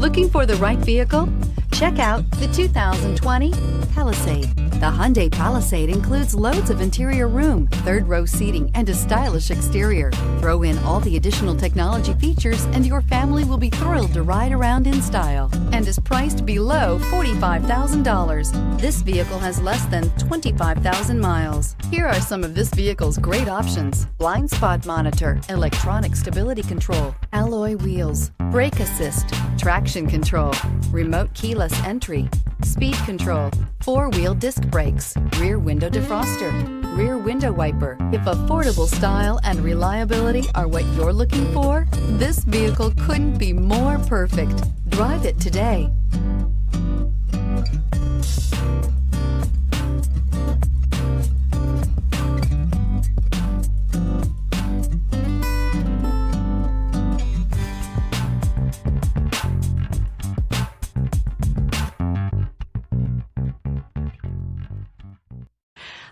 Looking for the right vehicle? Check out the 2020 Palisade. The Hyundai Palisade includes loads of interior room, third-row seating, and a stylish exterior. Throw in all the additional technology features and your family will be thrilled to ride around in style, and is priced below $45,000. This vehicle has less than 25,000 miles. Here are some of this vehicle's great options: blind spot monitor, electronic stability control, alloy wheels, brake assist, traction control, remote keyless entry, speed control, four-wheel disc brakes, rear window defroster, rear window wiper. If affordable style and reliability are what you're looking for, this vehicle couldn't be more perfect. Drive it today.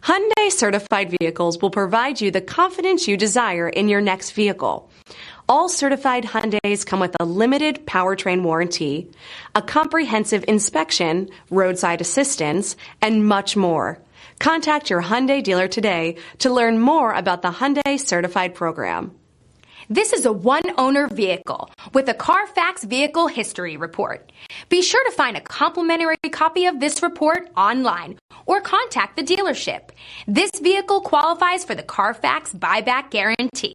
Hyundai certified vehicles will provide you the confidence you desire in your next vehicle. All certified Hyundais come with a limited powertrain warranty, a comprehensive inspection, roadside assistance, and much more. Contact your Hyundai dealer today to learn more about the Hyundai certified program. This is a one-owner vehicle with a CARFAX Vehicle History Report. Be sure to find a complimentary copy of this report online or contact the dealership. This vehicle qualifies for the CARFAX Buyback Guarantee.